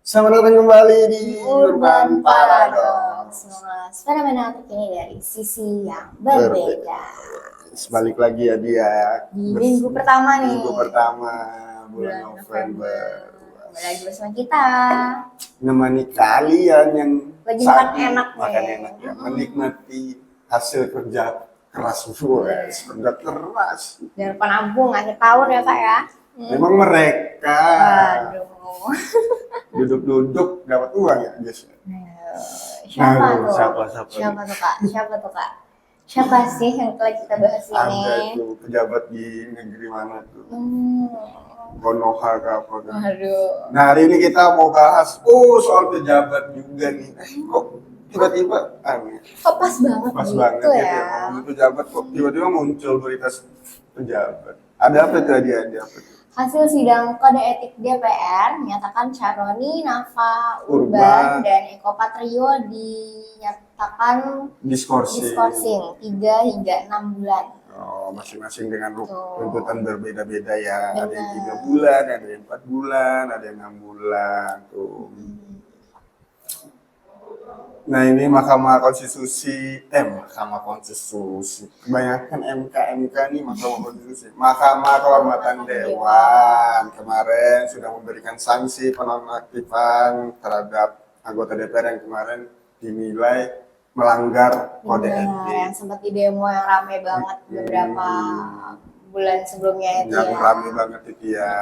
Selamat datang kembali di Urban Urban Paradox, Paradox. mengulas fenomena terkini dari sisi yang berbeda. Balik lagi ya dia Di minggu pertama nih, minggu pertama bulan bulan November. Kembali lagi bersama kita. Menemani kalian yang Lagi saat makan ini enak makan nih. enak ya, menikmati hasil kerja keras kerja keras. Biar penabung akhir tahun ya kak ya. Memang mereka Waduh. duduk-duduk dapat uang ya guys. Siapa Aduh, tuh? siapa tuh kak? Siapa sih yang telah kita bahas Ada ini? tuh pejabat di negeri mana tuh? Hmm. Konoha ke apa kan? Aduh. Nah hari ini kita mau bahas soal pejabat juga nih. Kok tiba-tiba aneh? Kok pas banget Pas gitu banget ya? ya ngomongin pejabat kok tiba-tiba muncul berita pejabat. Ada apa tadi? Ada apa tuh? Hasil sidang kode etik DPR menyatakan Charoni, Nafa, Urban, Urban, dan Eko Patrio dinyatakan diskorsing. 3 hingga 6 bulan. Oh, masing-masing dengan Tuh. tuntutan berbeda-beda ya. Benar. Ada yang 3 bulan, ada yang 4 bulan, ada yang 6 bulan tuh. Nah ini Mahkamah Konstitusi, Mahkamah Konstitusi. Kebanyakan MK nih Mahkamah Konstitusi. Mahkamah Kehormatan Dewan kemarin sudah memberikan sanksi penonaktifan terhadap anggota DPR yang kemarin dinilai melanggar kode etik. Yang sempat di demo yang rame banget beberapa bulan sebelumnya itu yang ya. rame banget itu ya.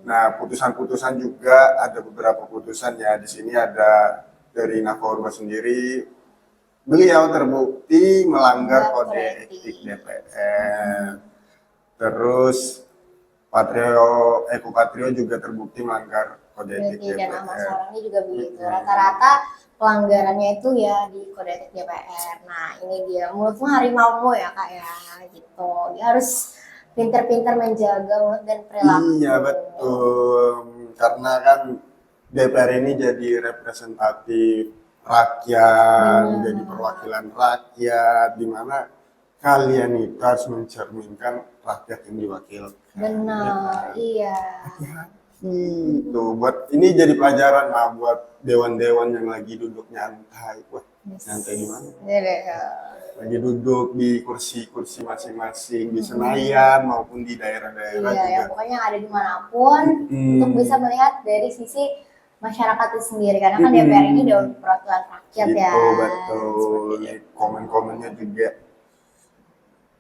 Nah putusan-putusan juga ada beberapa putusan ya. Di sini ada dari Nafa Urban sendiri, beliau terbukti melanggar kode etik DPR. Terus Eko Patrio juga terbukti melanggar kode etik DPR. Dan Ahmad Saroni juga begitu. Rata-rata pelanggarannya itu ya di kode etik DPR. Nah ini dia, mulutmu harimau ya kak ya, gitu. Dia harus pintar-pintar menjaga mulut dan perilaku. Iya betul, karena kan DPR ini jadi representatif rakyat, jadi perwakilan rakyat, di mana kalian itu harus mencerminkan rakyat yang diwakilkan. Benar, iya. Itu buat ini jadi pelajaran lah buat dewan-dewan yang lagi duduk nyantai. Wah, nyantai di mana? Lagi duduk di kursi-kursi masing-masing di Senayan maupun di daerah-daerah juga. Ya, pokoknya yang ada dimanapun untuk bisa melihat dari sisi masyarakat itu sendiri, karena kan DPR ini dewan perwakilan rakyat ya. Betul. Komen-komennya juga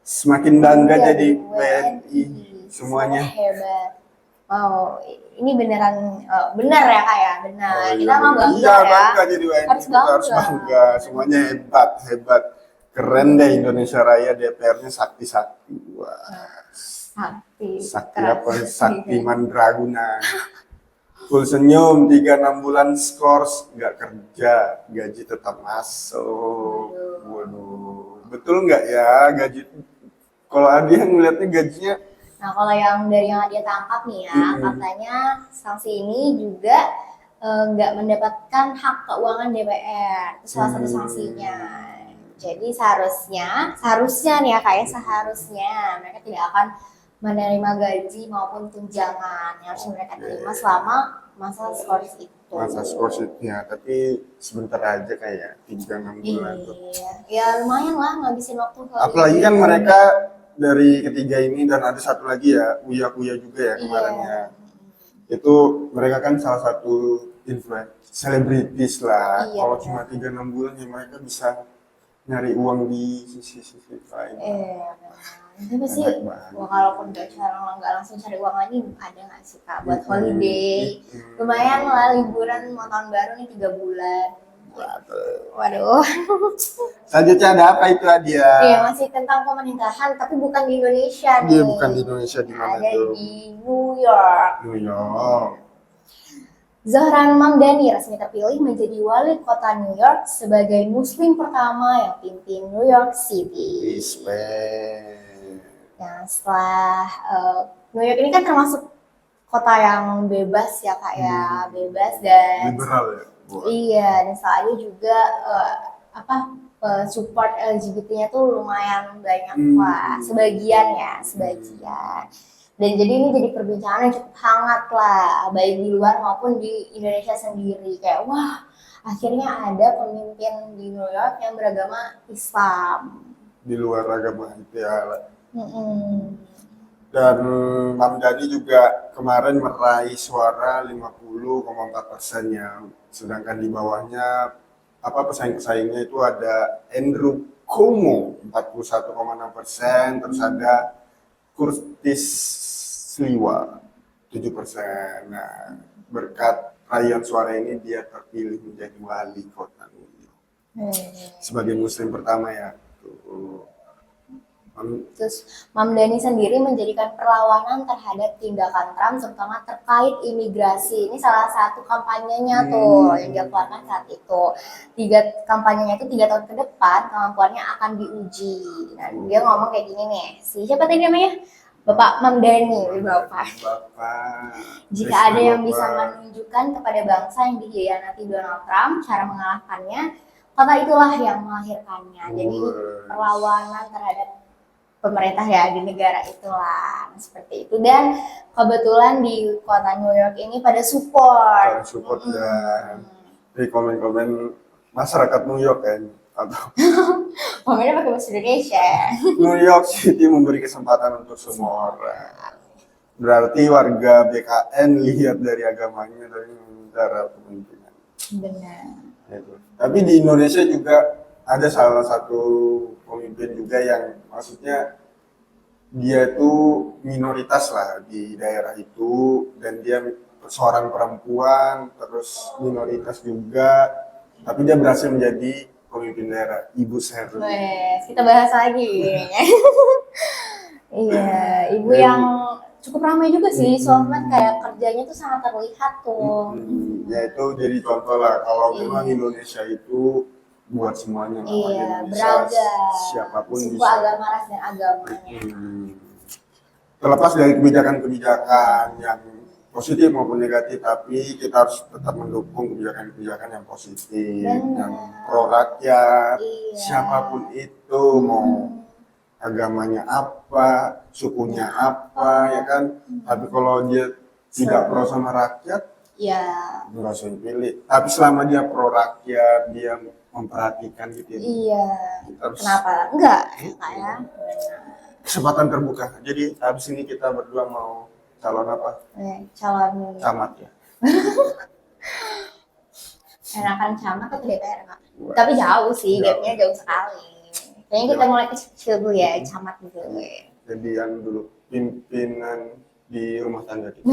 semakin bangga jadi WNI semuanya. Hebat. Wow, ini beneran benar ya kak ya, benar. Kita mau bangga iya, ya. bangga jadi WNI. Harus bangga. Semuanya hebat. Keren deh Indonesia Raya, DPR-nya sakti-sakti. Wah. Sakti apa? Sakti Mandraguna. Full senyum, 3-6 bulan skors, nggak kerja, gaji tetap masuk. Waduh, betul nggak ya gaji? Kalau ada yang melihatnya gajinya. Nah kalau yang dari yang dia tangkap nih ya, katanya sanksi ini juga nggak mendapatkan hak keuangan DPR, itu salah satu sanksinya. Jadi seharusnya nih ya kayak seharusnya mereka tidak akan menerima gaji maupun tunjangan yang harus mereka terima selama masa skors itu. Masa skors itu ya, tapi sebentar aja kayak 3-6 bulan tuh. Ya lumayan lah ngabisin waktu. Apalagi kan mereka dari ketiga ini dan ada satu lagi ya, Uya juga ya kemarin ya. Itu mereka kan salah satu selebritis lah. Kalau cuma 3-6 bulan ya mereka bisa nyari uang di sisi-sisi lain. Tapi sih, walaupun nggak langsung cari uang lagi, ada nggak sih kak buat holiday? Lumayan lah liburan mau tahun baru nih 3 bulan. Waduh. Selanjutnya ada apa itu Adia? Iya masih tentang pemerintahan, tapi bukan di Indonesia nih. Iya bukan di Indonesia, di mana ada tuh? Di New York. Zohran Mamdani resmi terpilih menjadi wali kota New York sebagai Muslim pertama yang pimpin New York City. Nah, setelah New York ini kan termasuk kota yang bebas ya kak ya, bebas dan liberal ya. Iya, dan soalnya juga support LGBT-nya tuh lumayan banyak lah, sebagian. Dan jadi ini jadi perbincangan yang cukup hangat lah, baik di luar maupun di Indonesia sendiri. Kayak wah, akhirnya ada pemimpin di New York yang beragama Islam. Di luar agama itu ya. Mm-mm. Dan Mamdani juga kemarin meraih suara 50,4%-nya. Sedangkan di bawahnya pesaing-pesaingnya itu ada Andrew Cuomo 41,6%, terus ada Curtis Sliwa 7%. Nah, berkat raihan suara ini dia terpilih menjadi wali kota New York. Sebagai muslim pertama ya. Tuh. Terus Mamdani sendiri menjadikan perlawanan terhadap tindakan Trump terutama terkait imigrasi. Ini salah satu kampanyenya tuh yang dia keluarkan saat itu. Kampanyenya itu 3 tahun ke depan kemampuannya akan diuji. Nah, dia ngomong kayak gini nih. Siapa tadi namanya? Bapak Mamdani, Bapak. Jika ada yang bisa menunjukkan kepada bangsa yang dikhianati Donald Trump cara mengalahkannya, kota itulah yang melahirkannya. Jadi perlawanan terhadap pemerintah ya di negara itulah seperti itu. Dan kebetulan di kota New York ini pada support dan di komen-komen masyarakat New York kan atau komennya pakai bahasa Indonesia. New York City memberi kesempatan untuk semua orang. Berarti warga BKN lihat dari agamanya, dari cara kepemimpinan. Benar. Tapi di Indonesia juga ada salah satu pemimpin juga yang maksudnya dia itu minoritas lah di daerah itu, dan dia seorang perempuan terus minoritas juga, tapi dia berhasil menjadi pemimpin daerah, Ibu Sherly. Kita bahas lagi. Iya, ibu yang cukup ramai juga sih, soalnya kayak kerjanya tuh sangat terlihat tuh. Ya itu jadi contoh lah kalau memang Indonesia itu buat semuanya, beragam, siapapun suku, bisa, agama, ras dan agamanya. Terlepas dari kebijakan-kebijakan yang positif maupun negatif, tapi kita harus tetap mendukung kebijakan-kebijakan yang positif, yang pro rakyat, siapapun itu, mau agamanya apa, sukunya apa, ya kan. Tapi kalau dia tidak pro sama rakyat, ya nggak usah dipilih. Tapi selama dia pro rakyat, dia memperhatikan gitu ya. Iya. Kenapa enggak ya? Kesempatan terbuka. Jadi habis ini kita berdua mau calon apa? Calon camat ya. Enakan camat atau DPR Kak? Tapi jauh sih, gapnya jauh sekali. Kayaknya kita mulai kecil dulu ya, camat gitu. Jadi yang dulu pimpinan di rumah tangga gitu.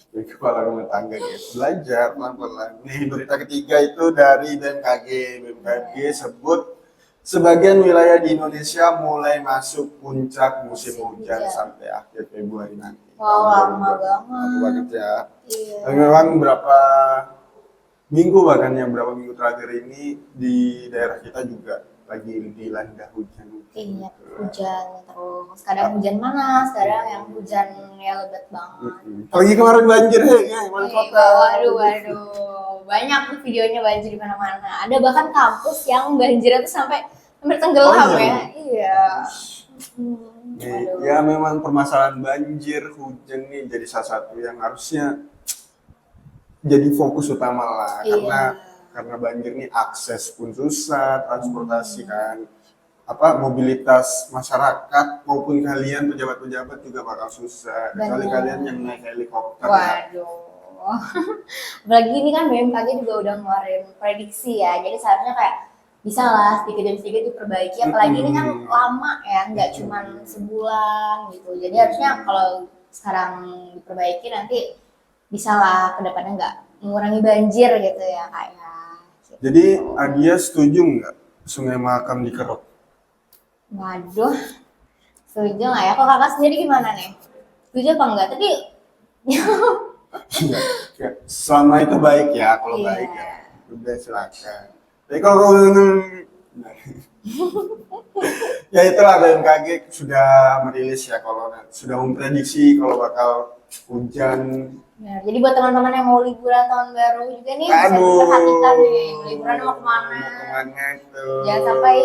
Di kepala rumah tangga gitu. Belajar pelan-pelan. Nih berita ketiga itu dari BMKG. BMKG sebut sebagian wilayah di Indonesia mulai masuk puncak musim hujan sampai akhir Februari nanti. Wow, lama banget ya. Iya. Dan memang berapa minggu terakhir ini di daerah kita juga lagi dilanda hujan. Iya, hujan terus. Kadang hujan panas, kadang yang hujan ya lebat banget. Lagi kemarin banjir ya, wali kota. Waduh. Banyak tuh videonya banjir di mana-mana. Ada bahkan kampus yang banjirnya tuh sampai tenggelam ya. Iya. Ya memang permasalahan banjir, hujan nih jadi salah satu yang harusnya jadi fokus utama lah, karena banjir nih akses pun susah, transportasi kan, mobilitas masyarakat maupun kalian pejabat-pejabat juga bakal susah, kecuali kalian yang naik helikopter. Waduh. Apalagi ini kan BMKG juga udah ngeluarin prediksi ya, jadi seharusnya kayak bisa lah sedikit demi sedikit diperbaiki, apalagi ini kan lama ya, nggak cuma sebulan gitu, jadi harusnya kalau sekarang diperbaiki nanti bisa lah kedepannya nggak mengurangi banjir gitu ya Kak ya. Gitu. Jadi Adia setuju nggak Sungai Mahakam dikeruk? Waduh, setuju nggak ya? Kalau Kakak sendiri gimana nih? Setuju apa enggak? Tapi ya, selama itu baik ya, kalau baik ya udah silakan. Tapi kalau Ya itulah BMKG sudah merilis ya kalau sudah memprediksi kalau bakal hujan. Ya, jadi buat teman-teman yang mau liburan tahun baru juga nih bisa Aduh, diperhatikan nih liburan mau kemana. mau kemana tuh? Jangan sampai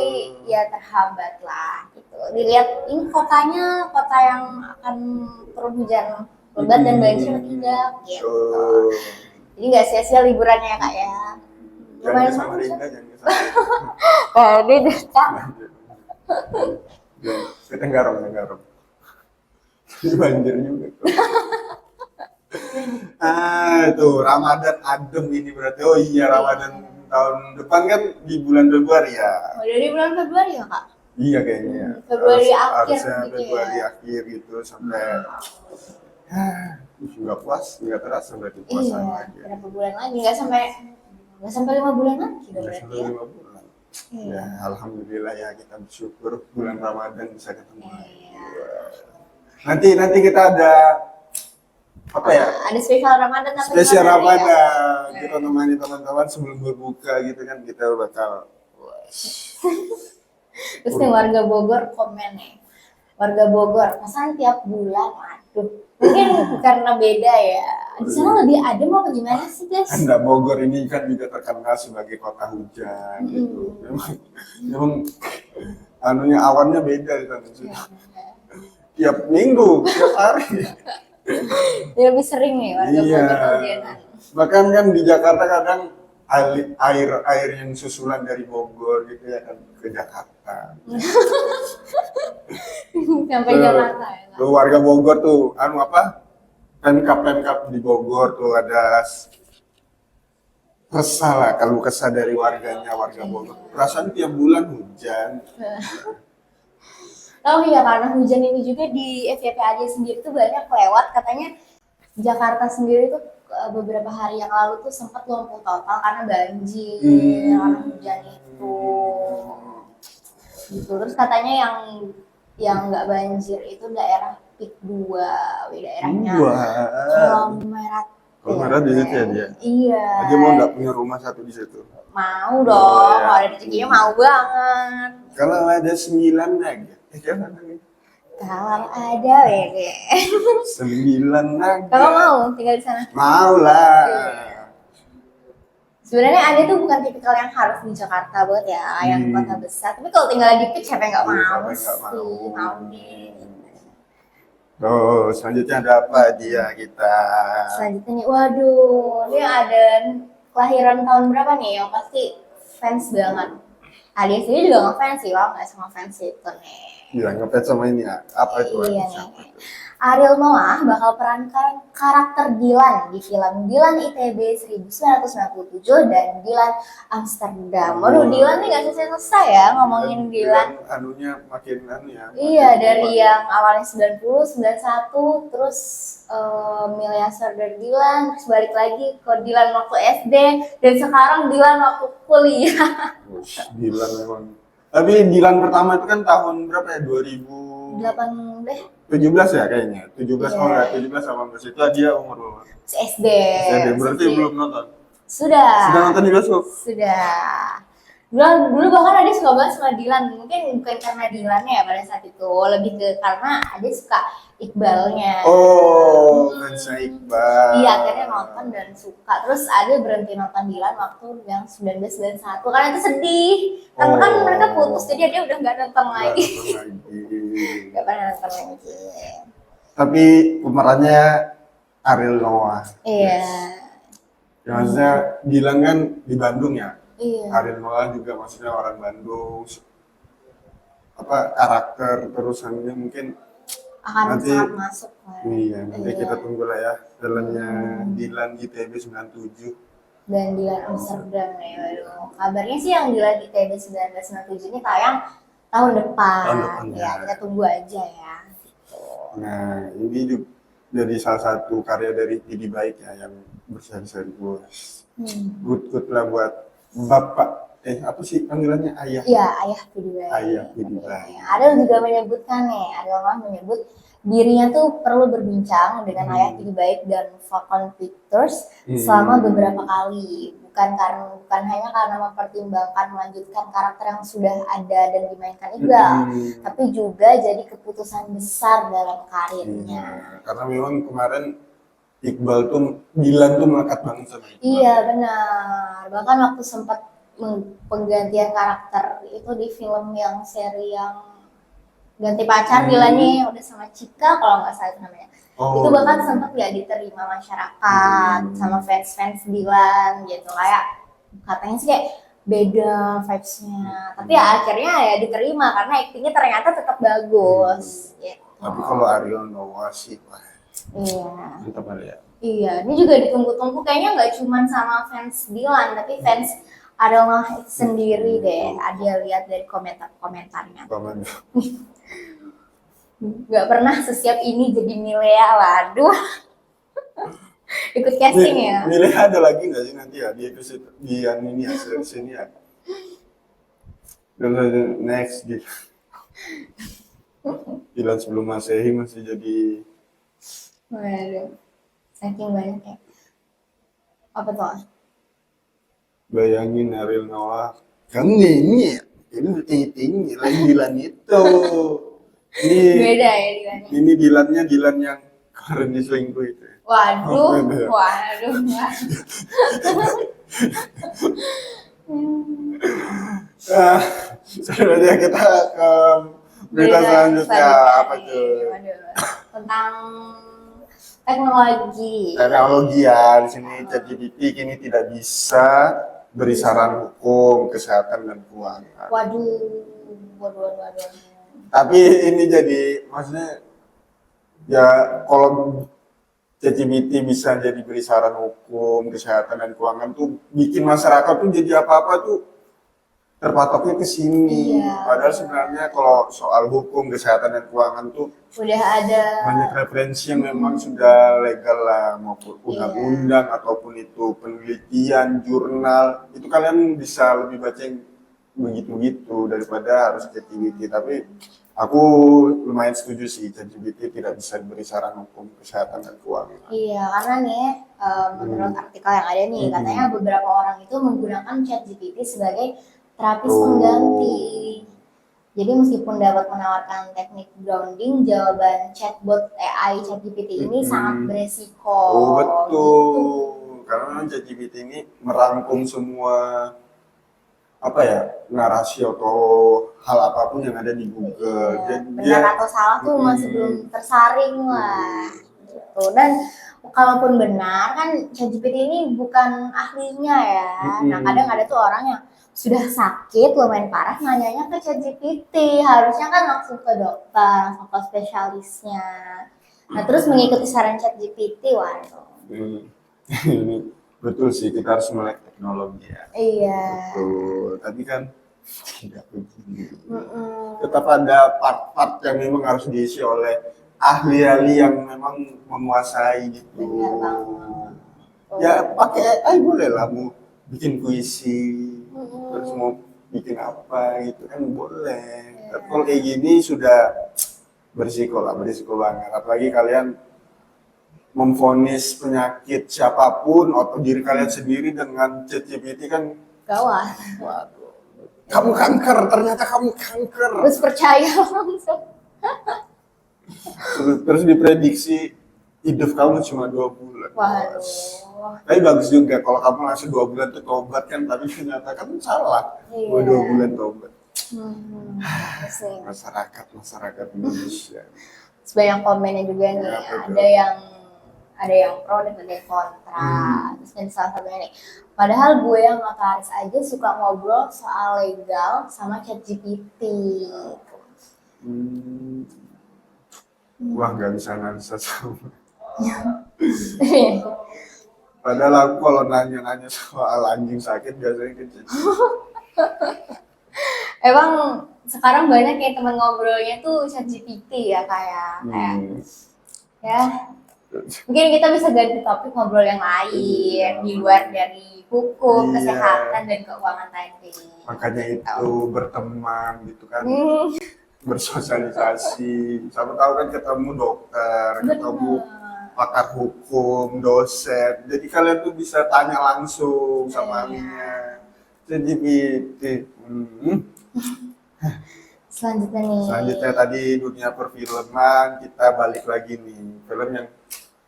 ya terhambat lah gitu. Dilihat ini kotanya kota yang akan turun hujan lebat dan banjir atau tidak gitu. Tuh. Jadi nggak sia-sia liburannya ya kak ya. Jangan Lumayan ke bagus ya. Samarinda, jangan ke Samarinda. Ini deh kak. Ke Tenggarong. Ini banjir juga tuh. Tuh Ramadan adem ini berarti. Oh iya, Ramadan tahun depan kan di bulan Februari ya. Oh, dari bulan Februari ya kak? Iya kayaknya. Februari akhir Harusnya gitu Februari ya. akhir gitu sampai nggak puas, nggak terasa berarti puasa Iya, lagi. berapa bulan lagi? Nggak sampai 5 bulan lagi dong Nggak berarti sampai ya. 5 bulan. Iya. Ya, alhamdulillah ya kita bersyukur bulan Ramadan bisa ketemu. Iya. Nanti kita ada apa ya? Ada spesial Ramadan atau Spesial gimana ya? Ramadan. Kita nemani teman-teman sebelum berbuka gitu kan kita bakal Terus nih warga Bogor komen nih. Warga Bogor, pesan tiap bulan, aduh. Mungkin karena beda ya. Di sana lebih adem apa gimana sih guys? Anda Bogor ini kan juga terkenal sebagai kota hujan gitu. Memang anunya awannya beda di sana. Tiap minggu, tiap hari. Dia lebih sering nih warga Iya. Bogor kehujanan. Bahkan kan di Jakarta kadang air yang susulan dari Bogor gitu ya kan ke Jakarta. Sampai Jakarta ya. Kak? Tuh warga Bogor tuh Pemkap di Bogor tuh ada resah lah kalau kesah dari warga Bogor. Perasaan tiap bulan hujan. Oh iya karena hujan ini juga di FYP sendiri tuh banyak lewat katanya Jakarta sendiri tuh beberapa hari yang lalu tuh sempat lumpuh total karena banjir karena hujan itu gitu. Terus katanya yang nggak banjir itu daerah PIK 2 daerahnya Konglomerat. Konglomerat di situ ya dia. Iya. Aja mau nggak punya rumah satu di situ. Mau dong, Oh, ya. kalau ada rezekinya mau banget. Kalau ada 9 lagi. Jangan lagi. Kalau ada bebe. 9 lagi. Kalau mau tinggal di sana. Mau lah. Sebenarnya ada tuh bukan tipikal yang harus di Jakarta buat ya, yang kota besar. Tapi kalau tinggal di PIK siapa yang nggak mau Siapa yang nggak sih? mau? Mau deh. Oh, selanjutnya ada apa dia kita? Selanjutnya nih, waduh, ini ada kelahiran tahun berapa nih yang pasti fans banget. Adia sendiri juga ngefans sih, wah nggak sama fans itu nih. Bilang ngefans sama ini ya? Apa itu? Iya Siapa nih. itu? Ariel Noah bakal perankan karakter Dylan di film Dylan ITB 1997 dan Dylan Amsterdam. Waduh, Dylan nih gak selesai ya ngomongin Dylan. Anunya makin anu ya. Iya, makin dari kuat. yang awalnya 90, 91, terus Miliasar dari Dylan, terus balik lagi ke Dylan waktu SD, dan sekarang Dylan waktu kuliah. Wush, Dilan memang. Tapi Dilan pertama itu kan tahun berapa ya? 8 deh, 2017 ya kayaknya. 17 Iya. kalau nggak 17 18 itu dia umur berapa? SD. SD berarti SD. belum nonton. Sudah. Sudah nonton di bioskop? Sudah. Dulu bahkan ada suka banget sama Dylan. Mungkin bukan karena Dylannya ya pada saat itu, lebih ke karena ada suka Iqbalnya. Oh, fansnya Iqbal. Iya, akhirnya nonton dan suka. Terus ada berhenti nonton Dylan waktu yang 1991 karena itu sedih. Karena kan Oh. mereka putus, jadi dia udah nggak nonton Nggak lagi. nonton lagi. Nggak pernah nonton lagi. Tapi pemerannya Ariel Noah. Iya. Ya, maksudnya Dilan kan di Bandung ya. Iya. Ariel Noah juga maksudnya orang Bandung. Apa karakter terusannya mungkin Akan nanti- sangat masuk lah. iya nanti Iya. kita tunggu lah ya filmnya Dilan ITB 97. Dan Dylan Amsterdam nih, waduh. Kabarnya sih yang Dylan ITB 1997 ini tayang tahun depan. Tahun depan, Ya, ya. kita tunggu aja ya. Gitu. Nah ini juga dari salah satu karya dari Didi Baik ya yang berseri-seri bos. Good lah buat Bapak Apa sih panggilannya, ayah? Iya, ayah PewDiePie. Ayah PewDiePie. Ada juga menyebutkan nih, ada orang menyebut dirinya tuh perlu berbincang dengan ayah PewDiePie dan Falcon Pictures selama beberapa kali. Bukan hanya karena mempertimbangkan melanjutkan karakter yang sudah ada dan dimainkan Iqbal, tapi juga jadi keputusan besar dalam karirnya. Karena memang kemarin Iqbal tuh, Dilan tuh melekat banget sama Iqbal. Iya benar, bahkan waktu sempat penggantian karakter itu di film yang seri yang ganti pacar Dilannya udah sama Cika kalau nggak salah itu namanya. Itu bahkan sempat nggak diterima masyarakat sama fans Dilan gitu, kayak katanya sih kayak beda vibes-nya, tapi ya akhirnya ya diterima karena aktingnya ternyata tetap bagus gitu. Tapi kalau Ariel Noah sih iya mantap ya. Iya, ini juga ditunggu-tunggu kayaknya nggak cuma sama fans Dilan, tapi fans Ariel Noah sendiri deh. Ada lihat dari komentarnya. Nggak pernah sesiap ini jadi Milea, waduh. Ikut casting ya. Milea ada lagi nggak sih nanti ya di episode di ini ya, sini ya. Dan next gitu. Dilan sebelum Masehi masih jadi. Waduh, saking banyak ya. Apa tuh? Bayangin Ariel Noah, kamu ini tinggi lagi Dilan itu. Ini beda ya Dilannya. Ini Dilan yang kemarin diselingkuh itu. Waduh. Sebenarnya kita ke berita selanjutnya apa tuh? Tentang teknologi ya, di sini ChatGPT kini tidak bisa beri saran hukum, kesehatan dan keuangan. Waduh. Tapi ini jadi maksudnya ya kalau ChatGPT bisa jadi beri saran hukum, kesehatan dan keuangan tuh bikin masyarakat tuh jadi apa-apa tuh terpatoknya ke sini. Padahal sebenarnya kalau soal hukum, kesehatan dan keuangan tuh udah ada banyak referensi yang memang sudah legal lah, maupun undang-undang ataupun itu penelitian, jurnal, itu kalian bisa lebih baca yang begitu-begitu daripada harus ChatGPT. Tapi aku lumayan setuju sih ChatGPT tidak bisa diberi saran hukum, kesehatan dan keuangan. Iya, karena nih menurut artikel yang ada nih katanya beberapa orang itu menggunakan ChatGPT sebagai terapis pengganti. Jadi meskipun dapat menawarkan teknik grounding, jawaban chatbot AI ChatGPT ini sangat beresiko. Betul. Gitu. Karena ChatGPT ini merangkum semua narasi atau hal apapun yang ada di Google. Jadi benar atau salah tuh masih belum tersaring lah. Gitu. Dan kalaupun benar kan ChatGPT ini bukan ahlinya ya. Nah kadang ada tuh orang yang sudah sakit lumayan parah nanyanya ke ChatGPT, harusnya kan langsung ke dokter, langsung ke spesialisnya. Nah terus mengikuti saran ChatGPT, waduh. Betul sih, kita harus melek teknologi ya. Iya. Betul, tapi kan tidak begini. Tetap ada part-part yang memang harus diisi oleh ahli-ahli yang memang menguasai gitu. Benar banget. Ya pakai AI boleh lah, mau bikin puisi, terus mau bikin apa gitu kan boleh. Tapi kalau kayak gini sudah berisiko banget. Apalagi kalian memvonis penyakit siapapun atau diri kalian sendiri dengan ChatGPT kan gawat. Waduh. Kamu kanker, ternyata kamu kanker. Terus percaya langsung. Terus diprediksi hidup kamu cuma 2 bulan. Waduh. Tapi bagus juga kalau kamu langsung 2 bulan tuh tobat kan, tapi ternyata kan salah. 2 bulan tobat. Masyarakat Indonesia. Sebanyak komennya juga nih, ada yang pro dan ada yang kontra. Terus dan salah satunya nih, padahal gue yang notaris aja suka ngobrol soal legal sama ChatGPT. Wah, gak bisa analisa sama. Padahal aku kalau nanya-nanya soal anjing sakit biasanya ke ChatGPT. Emang sekarang banyak kayak teman ngobrolnya tuh ChatGPT ya kayak ya. Mungkin kita bisa ganti topik ngobrol yang lain di luar dari hukum, Iya. kesehatan dan keuangan tadi. Makanya itu berteman gitu kan, bersosialisasi. Siapa tahu kan ketemu dokter, ketemu Benar. pakar hukum, dosen. Jadi kalian tuh bisa tanya langsung sama Iya. ahlinya. Jadi gitu. Selanjutnya nih. Selanjutnya tadi dunia perfilman, kita balik lagi nih. Film yang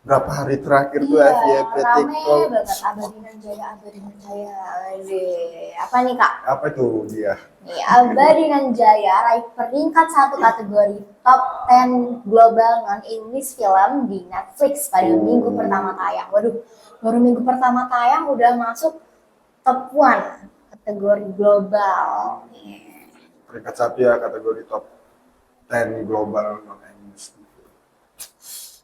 berapa hari terakhir tuh Iya, FYP rame TikTok. banget Abadinan Jaya, Abadinan Jaya. Aduh, apa nih Kak? Apa tuh dia? Nih, Abadinan Jaya raih peringkat 1 kategori Top 10 Global Non-English Film di Netflix pada minggu pertama tayang. Waduh, baru minggu pertama tayang udah masuk Top 1 kategori global. Peringkat 1 ya kategori top 10 global non-English.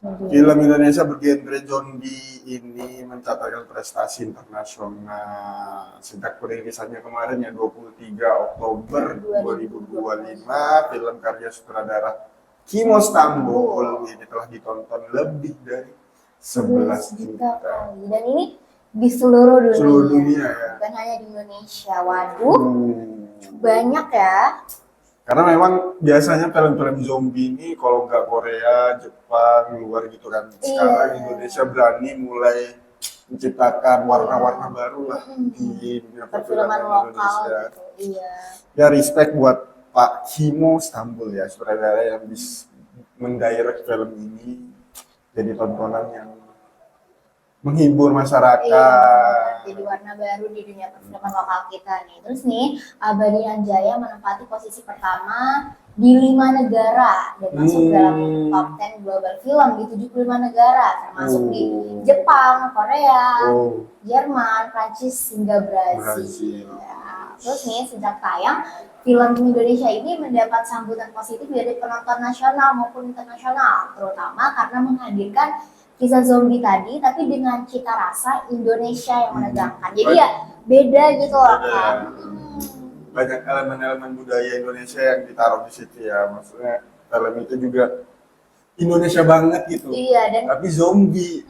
Film Indonesia bergenre zombie ini mencatatkan prestasi internasional. Sejak perilisannya kemarin ya 23 Oktober 2025, film karya sutradara Kimo Stambul ini telah ditonton lebih dari 11 juta. kali. Dan ini di seluruh dunia. Seluruh dunia ya. Bukan hanya di Indonesia. Waduh, banyak ya. Karena memang biasanya film-film zombie ini kalau nggak Korea, Jepang, luar gitu kan. Sekarang Indonesia berani mulai menciptakan warna-warna baru lah di dunia perfilman Perfilman lokal Indonesia. gitu. Iya. Ya respect buat Pak Kimo Stambul ya, sutradara yang bisa mendirect film ini jadi tontonan yang menghibur masyarakat. Iya, jadi warna baru di dunia perfilman lokal kita nih. Terus nih, Abadinan Jaya menempati posisi pertama di 5 negara dan masuk dalam top 10 global film di 75 negara, termasuk di Jepang, Korea, Jerman, Prancis hingga Brazil. Ya. Terus nih, sejak tayang, film Indonesia ini mendapat sambutan positif dari penonton nasional maupun internasional, terutama karena menghadirkan kisah zombie tadi, tapi dengan cita rasa Indonesia yang menegangkan. Jadi ya beda gitu loh kan. Banyak elemen-elemen budaya Indonesia yang ditaruh di situ ya. Maksudnya film itu juga Indonesia banget gitu. Iya, dan tapi zombie.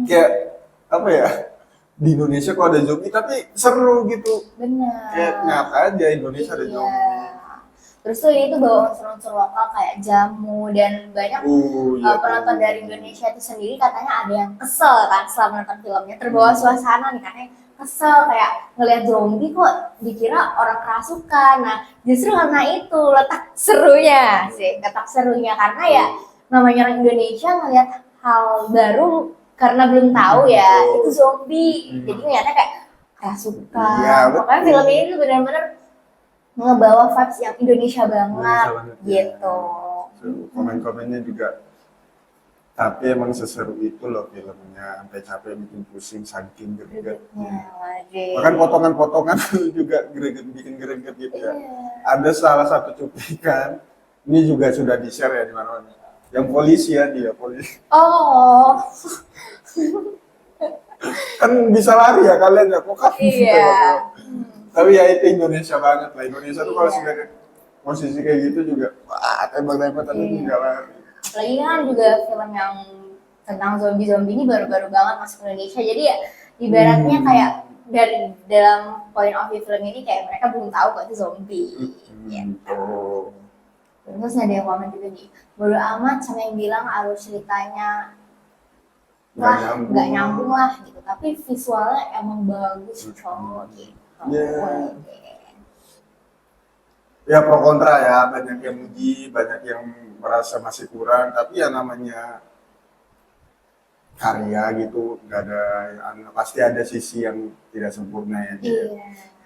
Kayak apa ya? Di Indonesia kok ada zombie tapi seru gitu. benar. Kayak nyata aja Indonesia ada zombie. Terus tuh ini tuh bawa unsur-unsur lokal kayak jamu dan banyak penonton dari Indonesia itu sendiri katanya ada yang kesel kan setelah menonton filmnya, terbawa suasana nih katanya kesel kayak ngelihat zombie kok dikira orang kerasukan. Nah justru karena itu letak serunya sih, letak serunya karena ya namanya orang Indonesia ngelihat hal baru karena belum tahu ya itu zombie, jadi ngeliatnya kayak kerasukan. Iya, Pokoknya film ini tuh benar-benar ngebawa vibes yang Indonesia banget gitu. Komen-komennya juga, tapi emang seseru itu loh filmnya, sampai capek bikin pusing saking gregetnya. Bahkan potongan-potongan juga bikin greget gitu ya. Ada salah satu cuplikan, ini juga sudah di-share ya di mana-mana. Yang polisi ya, dia polisi. Oh. Kan bisa lari ya kalian ya, kok kan? Iya. Tapi ya itu Indonesia banget lah. Indonesia tuh kalau sudah posisi kayak gitu juga, wah tembak-tembak tapi juga lari. Apalagi kan juga film yang tentang zombie-zombie ini baru-baru banget masuk Indonesia. Jadi ya ibaratnya kayak dari dalam point of view film ini kayak mereka belum tahu kok itu zombie. Gitu. Terus ada yang komen juga nih, bodo amat sama yang bilang alur ceritanya nggak nyambung lah gitu. Tapi visualnya emang bagus cowok gitu. Ya pro kontra ya, banyak yang muji, banyak yang merasa masih kurang, tapi ya namanya karya gitu, nggak ada, pasti ada sisi yang tidak sempurna ya.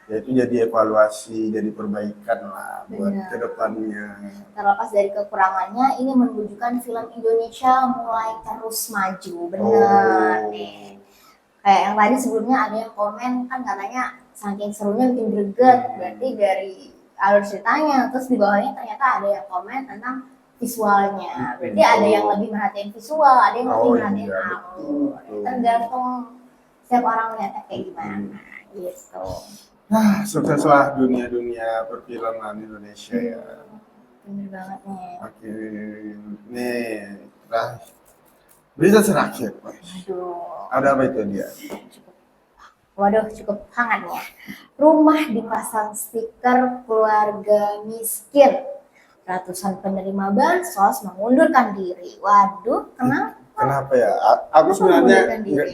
Ya itu jadi evaluasi, jadi perbaikan lah buat kedepannya. Terlepas dari kekurangannya, ini menunjukkan film Indonesia mulai terus maju, bener nih. Kayak yang tadi sebelumnya ada yang komen kan katanya saking serunya bikin greget, berarti dari alur ceritanya, terus di bawahnya ternyata ada yang komen tentang visualnya, berarti ada yang lebih merhatiin visual, ada yang lebih merhatiin alur, tergantung setiap orang melihatnya kayak gimana gitu. Nah, sukseslah dunia perfilman Indonesia ya. Bener banget nih. Oke, nih Berita terakhir, Pak. Aduh. Ada apa itu dia? Waduh, cukup hangat ya. Rumah dipasang stiker keluarga miskin. Ratusan penerima bansos mengundurkan diri. Waduh, kenapa? Kenapa ya? Aku sebenarnya mengundurkan diri?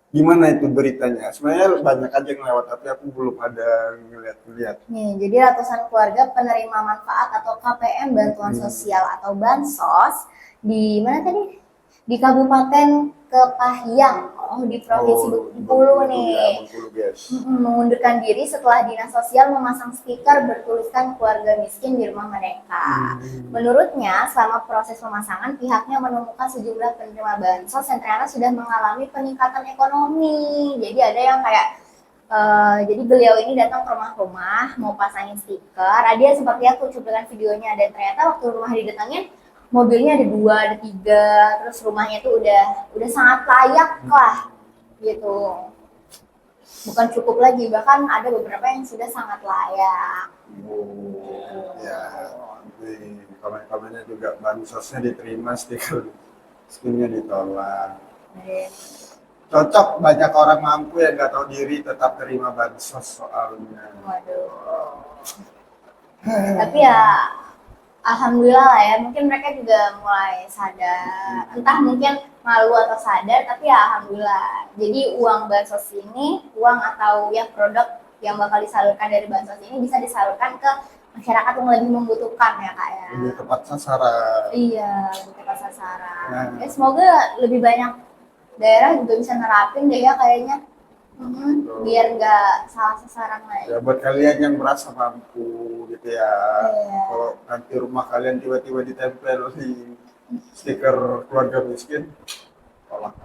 gimana itu beritanya? Sebenarnya banyak aja yang lewat, tapi aku belum ada ngeliat-liat. Nih, jadi ratusan keluarga penerima manfaat atau KPM bantuan sosial atau bansos di mana tadi? Di Kabupaten Kepahyang, di Provinsi Bengkulu nih. Bengkulu, guys. Mengundurkan diri setelah dinas sosial memasang stiker bertuliskan keluarga miskin di rumah mereka. Menurutnya, selama proses pemasangan, pihaknya menemukan sejumlah penerima bansos yang ternyata sudah mengalami peningkatan ekonomi. Jadi ada yang kayak, jadi beliau ini datang ke rumah-rumah, mau pasangin stiker. Dia seperti aku cuplikan videonya, dan ternyata waktu rumah didatangin, mobilnya ada 2, ada 3, terus rumahnya tuh udah sangat layak lah, gitu. Bukan cukup lagi, bahkan ada beberapa yang sudah sangat layak. Ya, di komen-komennya juga bansosnya diterima, skinnya ditolak. Cocok banyak orang mampu yang nggak tahu diri tetap terima bansos soalnya. Waduh. Tapi ya, alhamdulillah lah ya, mungkin mereka juga mulai sadar, entah mungkin malu atau sadar, tapi ya alhamdulillah. Jadi uang bansos ini, uang atau ya produk yang bakal disalurkan dari bansos ini bisa disalurkan ke masyarakat yang lebih membutuhkan ya Kak ya. Lebih tepat sasaran. Iya, lebih tepat sasaran. Nah. Ya, semoga lebih banyak daerah juga bisa nerapin deh ya kayaknya. Biar nggak salah sasaran lagi. Ya buat kalian yang merasa mampu gitu ya. Iya. Kalau nanti rumah kalian tiba-tiba ditempel di stiker keluarga miskin, tolak.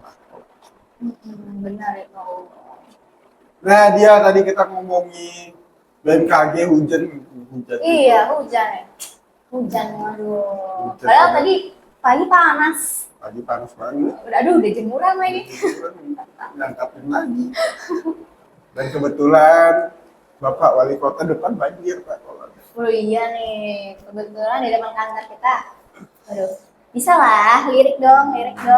Benar itu. Nah dia tadi kita ngomongin BMKG hujan. Iya, hujan ya. Hujan, waduh. Hujan Padahal banget. tadi pagi panas. Pagi panas banget. Aduh, udah jemuran lagi. Nangkapin lagi. Dan kebetulan Bapak Wali Kota depan banjir Pak. Oh iya nih, kebetulan di depan kantor kita. Aduh, bisa lah, lirik dong. Gitu.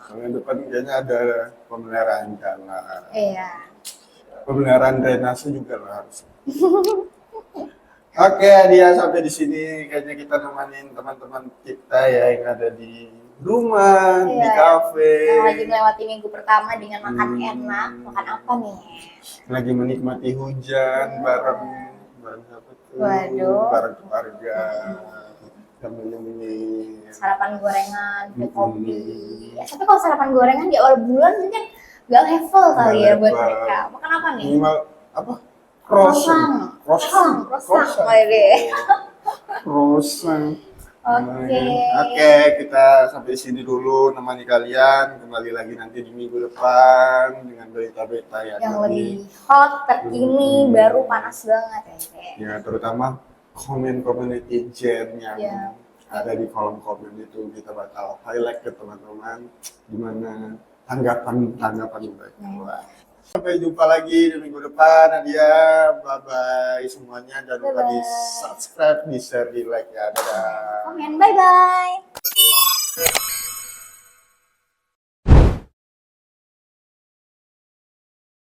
Soalnya depan kayaknya ada pemeliharaan jalan. Iya. Pemeliharaan drainase juga lah harus. Oke, dia sampai di sini kayaknya kita nemenin teman-teman kita ya yang ada di rumah, Iya, di kafe. Yang lagi melewati minggu pertama dengan makan enak. Makan apa nih? Lagi menikmati hujan bareng siapa tuh? Waduh. Bareng keluarga. Sambil nyemil. Sarapan gorengan, kopi. Ya, tapi kalau sarapan gorengan di awal bulan mungkin gak level kali ya buat mereka. Makan apa nih? Minimal apa? Croissant. Croissant. Waduh. Croissant. Oke. Oke, kita sampai sini dulu nemani kalian. Kembali lagi nanti di minggu depan dengan berita-berita Yang lebih hot, terkini, baru panas banget ya. Ya, terutama komen-komen netizen yang Ya. ada di kolom komen itu kita bakal highlight ke teman-teman gimana tanggapan mereka. Sampai jumpa lagi di minggu depan, Nadia. Bye-bye semuanya. Jangan lupa Bye-bye. di subscribe, di share, di like ya. Dadah. Komen, bye-bye.